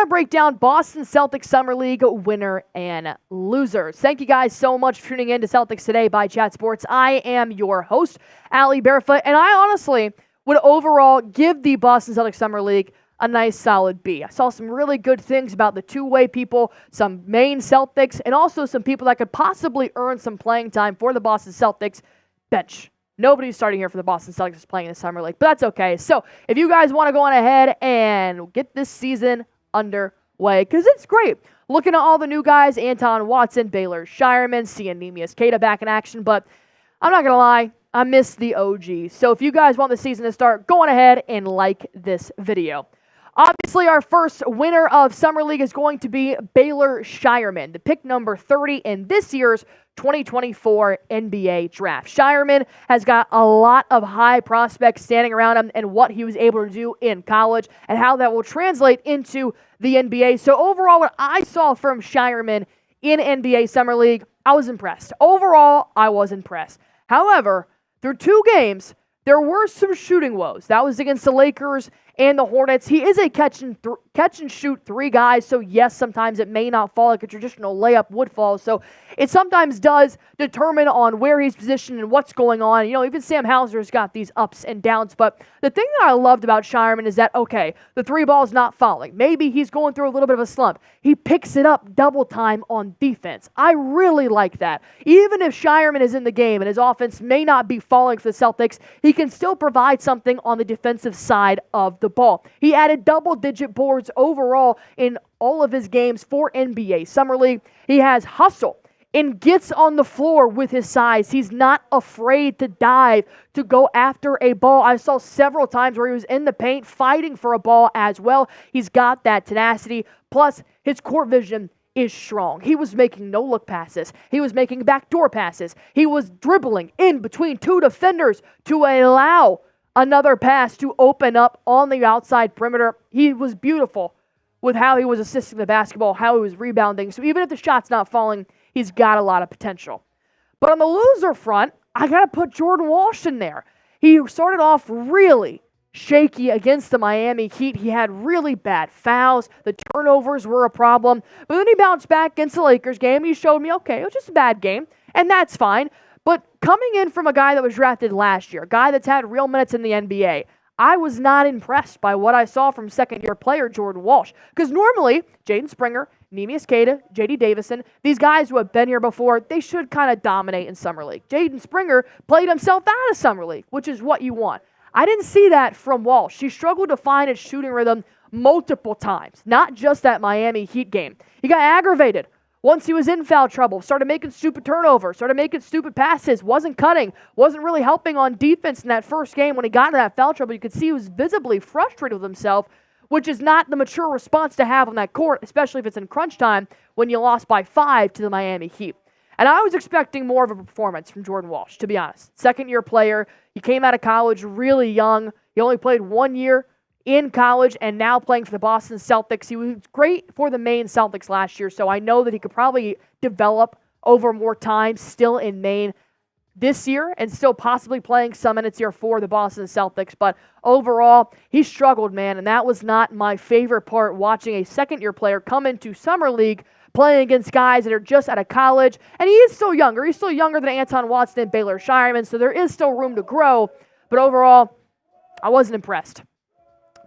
to break down Boston Celtics Summer League winner and losers. Thank you guys so much for tuning in to Celtics Today by Chat Sports. I am your host, Ali Barefoot, and I honestly would overall give the Boston Celtics Summer League a nice solid B. I saw some really good things about the two-way people, some main Celtics, and also some people that could possibly earn some playing time for the Boston Celtics bench. Nobody's starting here for the Boston Celtics playing in the Summer League, but that's okay. So if you guys want to go on ahead and get this season underway, because it's great. Looking at all the new guys, Anton, Watson, Baylor Scheierman, seeing Neemias Queta back in action, but I'm not going to lie, I miss the OG. So if you guys want the season to start, go on ahead and like this video. Obviously, our first winner of Summer League is going to be Baylor Scheierman, the pick number 30 in this year's 2024 NBA draft. Scheierman has got a lot of high prospects standing around him and what he was able to do in college and how that will translate into the NBA. So overall, what I saw from Scheierman in NBA Summer League, I was impressed. Overall, I was impressed. However, through two games, there were some shooting woes. That was against the Lakers and the Hornets. He is a catch and shoot three guy, so yes, sometimes it may not fall like a traditional layup would fall. So it sometimes does determine on where he's positioned and what's going on. You know, even Sam Hauser's got these ups and downs. But the thing that I loved about Scheierman is that, okay, the three ball's not falling. Maybe he's going through a little bit of a slump. He picks it up double time on defense. I really like that. Even if Scheierman is in the game and his offense may not be falling for the Celtics, he can still provide something on the defensive side of the ball. He added double-digit boards overall in all of his games for NBA Summer League. He has hustle and gets on the floor with his size. He's not afraid to dive, to go after a ball. I saw several times where he was in the paint fighting for a ball as well. He's got that tenacity. Plus, his court vision is strong. He was making no-look passes. He was making backdoor passes. He was dribbling in between two defenders to allow another pass to open up on the outside perimeter. He was beautiful with how he was assisting the basketball, how he was rebounding. So even if the shot's not falling, he's got a lot of potential. But on the loser front, I got to put Jordan Walsh in there. He started off really shaky against the Miami Heat. He had really bad fouls. The turnovers were a problem. But then he bounced back against the Lakers game. He showed me, okay, it was just a bad game, and that's fine. But coming in from a guy that was drafted last year, a guy that's had real minutes in the NBA, I was not impressed by what I saw from second-year player Jordan Walsh. Because normally, Jaden Springer, Neemias Queta, J.D. Davison, these guys who have been here before, they should kind of dominate in Summer League. Jaden Springer played himself out of Summer League, which is what you want. I didn't see that from Walsh. He struggled to find his shooting rhythm multiple times, not just that Miami Heat game. He got aggravated once he was in foul trouble, started making stupid turnovers, started making stupid passes, wasn't cutting, wasn't really helping on defense in that first game. When he got into that foul trouble, you could see he was visibly frustrated with himself, which is not the mature response to have on that court, especially if it's in crunch time when you lost by 5 to the Miami Heat. And I was expecting more of a performance from Jordan Walsh, to be honest. Second-year player. He came out of college really young. He only played 1 year in college and now playing for the Boston Celtics. He was great for the Maine Celtics last year, so I know that he could probably develop over more time still in Maine this year and still possibly playing some minutes here for the Boston Celtics. But overall, he struggled, man, and that was not my favorite part, watching a second-year player come into Summer League playing against guys that are just out of college. And he is still younger. He's still younger than Anton Watson and Baylor Scheierman, so there is still room to grow. But overall, I wasn't impressed.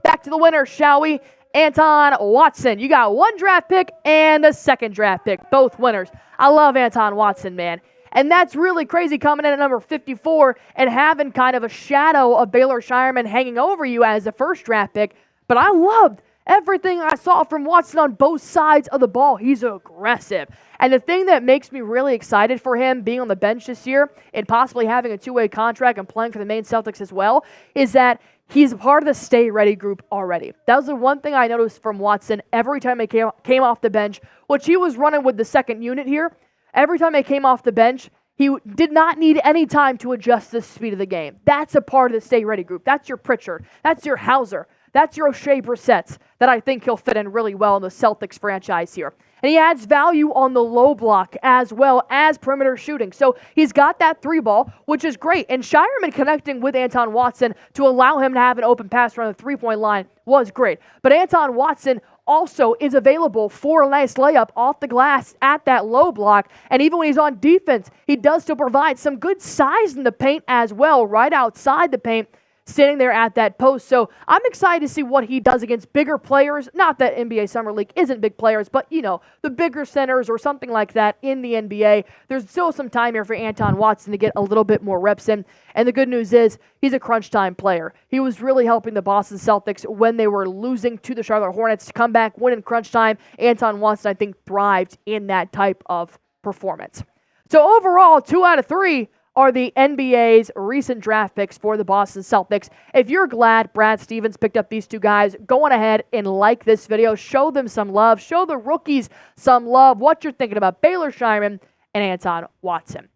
Back to the winner, shall we? Anton Watson. You got one draft pick and the second draft pick. Both winners. I love Anton Watson, man. And that's really crazy coming in at number 54 and having kind of a shadow of Baylor Scheierman hanging over you as the first draft pick. But I loved everything I saw from Watson on both sides of the ball. He's aggressive. And the thing that makes me really excited for him being on the bench this year and possibly having a two-way contract and playing for the Maine Celtics as well is that he's a part of the stay ready group already. That was the one thing I noticed from Watson every time he came off the bench, which he was running with the second unit here. Every time he came off the bench, he did not need any time to adjust the speed of the game. That's a part of the stay ready group. That's your Pritchard. That's your Hauser. That's your O'Shea Brissett's that I think he'll fit in really well in the Celtics franchise here. And he adds value on the low block as well as perimeter shooting. So he's got that three ball, which is great. And Scheierman connecting with Anton Watson to allow him to have an open pass around the three-point line was great. But Anton Watson also is available for a nice layup off the glass at that low block. And even when he's on defense, he does still provide some good size in the paint as well, right outside the paint, standing there at that post. So I'm excited to see what he does against bigger players. Not that NBA Summer League isn't big players, but, the bigger centers or something like that in the NBA. There's still some time here for Anton Watson to get a little bit more reps in. And the good news is he's a crunch time player. He was really helping the Boston Celtics when they were losing to the Charlotte Hornets to come back, win in crunch time. Anton Watson, I think, thrived in that type of performance. So overall, 2 out of 3 are the NBA's recent draft picks for the Boston Celtics. If you're glad Brad Stevens picked up these 2 guys, go on ahead and like this video. Show them some love. Show the rookies some love. What you're thinking about Baylor Scheierman and Anton Watson.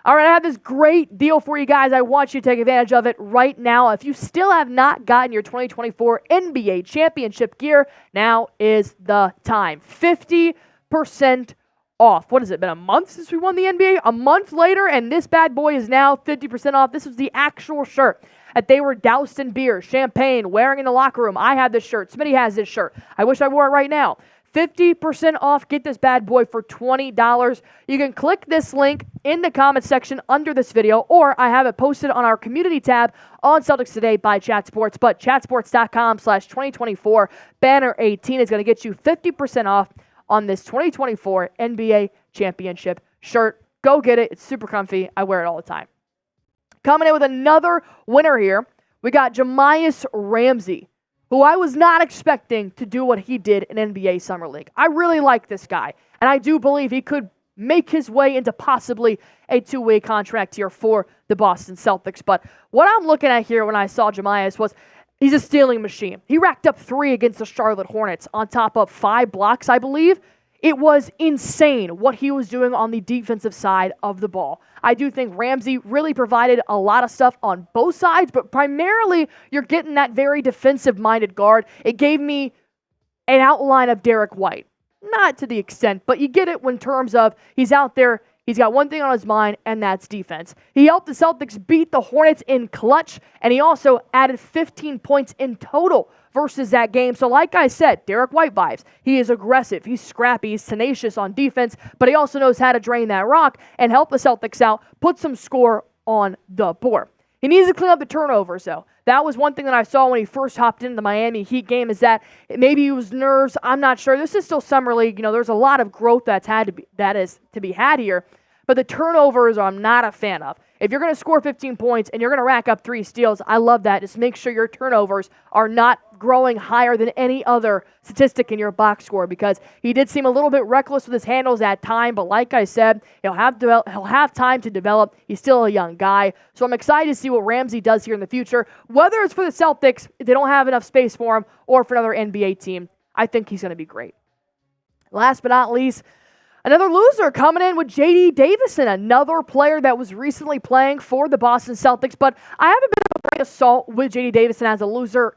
All right, I have this great deal for you guys. I want you to take advantage of it right now. If you still have not gotten your 2024 NBA championship gear, now is the time. 50% off. What has it been, a month since we won the NBA? A month later, and this bad boy is now 50% off. This was the actual shirt that they were doused in beer, champagne, wearing in the locker room. I have this shirt. Smitty has this shirt. I wish I wore it right now. 50% off. Get this bad boy for $20. You can click this link in the comment section under this video, or I have it posted on our community tab on Celtics Today by Chat Sports. But chatsports.com/2024 banner 18 is going to get you 50% off on this 2024 NBA championship shirt. Go get it. It's super comfy. I wear it all the time. Coming in with another winner here, we got Jahmi'us Ramsey, who I was not expecting to do what he did in NBA Summer League. I really like this guy, and I do believe he could make his way into possibly a 2-way contract here for the Boston Celtics. But what I'm looking at here when I saw Jahmi'us was he's a stealing machine. He racked up 3 against the Charlotte Hornets on top of 5 blocks, I believe. It was insane what he was doing on the defensive side of the ball. I do think Ramsey really provided a lot of stuff on both sides, but primarily you're getting that very defensive-minded guard. It gave me an outline of Derek White. Not to the extent, but you get it in terms of he's out there, he's got one thing on his mind, and that's defense. He helped the Celtics beat the Hornets in clutch, and he also added 15 points in total versus that game. So like I said, Derek White vibes. He is aggressive, he's scrappy, he's tenacious on defense, but he also knows how to drain that rock and help the Celtics out, put some score on the board. He needs to clean up the turnovers, though. That was one thing that I saw when he first hopped into the Miami Heat game, is that maybe he was nerves. I'm not sure. This is still Summer League. There's a lot of growth that is to be had here. But the turnovers I'm not a fan of. If you're going to score 15 points and you're going to rack up 3 steals, I love that. Just make sure your turnovers are not growing higher than any other statistic in your box score, because he did seem a little bit reckless with his handles at time. But like I said, he'll have time to develop. He's still a young guy. So I'm excited to see what Ramsey does here in the future, whether it's for the Celtics, if they don't have enough space for him, or for another NBA team. I think he's going to be great. Last but not least, another loser coming in with J.D. Davison, another player that was recently playing for the Boston Celtics. But I have a bit of a grain of salt with J.D. Davison as a loser.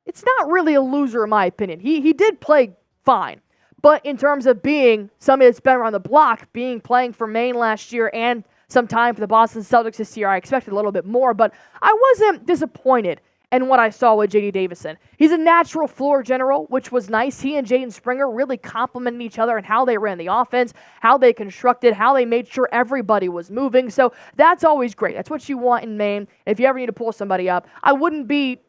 It's not really a loser in my opinion. He did play fine. But in terms of being somebody that's been around the block, playing for Maine last year and some time for the Boston Celtics this year, I expected a little bit more. But I wasn't disappointed in what I saw with J.D. Davison. He's a natural floor general, which was nice. He and Jaden Springer really complimented each other in how they ran the offense, how they constructed, how they made sure everybody was moving. So that's always great. That's what you want in Maine. If you ever need to pull somebody up, I wouldn't be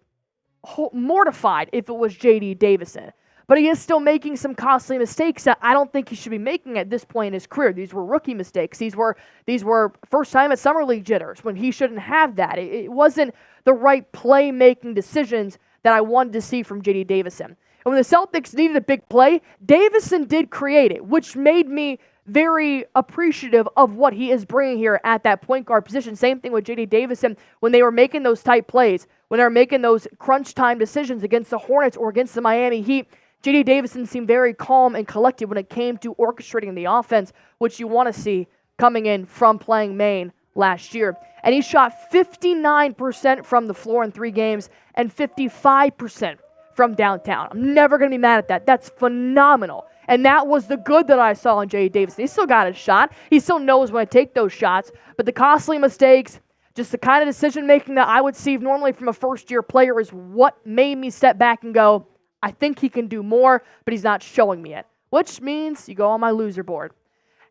mortified if it was J.D. Davison. But he is still making some costly mistakes that I don't think he should be making at this point in his career. These were rookie mistakes. These were first time at Summer League jitters when he shouldn't have that. It wasn't the right play-making decisions that I wanted to see from J.D. Davison. And when the Celtics needed a big play, Davison did create it, which made me very appreciative of what he is bringing here at that point guard position. Same thing with J.D. Davison when they were making those tight plays, when they were making those crunch time decisions against the Hornets or against the Miami Heat. J.D. Davison seemed very calm and collected when it came to orchestrating the offense, which you want to see coming in from playing Maine last year. And he shot 59% from the floor in 3 games and 55% from downtown. I'm never going to be mad at that. That's phenomenal. And that was the good that I saw in J.D. Davison. He still got his shot. He still knows when to take those shots. But the costly mistakes, just the kind of decision-making that I would see normally from a first-year player is what made me step back and go, I think he can do more, but he's not showing me it, which means you go on my loser board.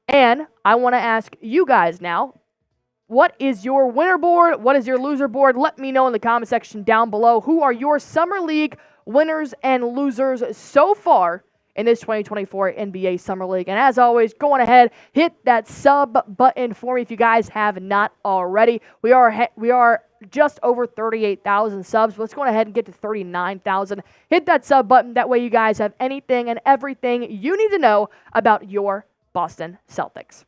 And I want to ask you guys now, what is your winner board? What is your loser board? Let me know in the comment section down below. Who are your Summer League winners and losers so far in this 2024 NBA Summer League? And as always, go on ahead, hit that sub button for me if you guys have not already. We are just over 38,000 subs. Let's go ahead and get to 39,000. Hit that sub button. That way you guys have anything and everything you need to know about your Boston Celtics.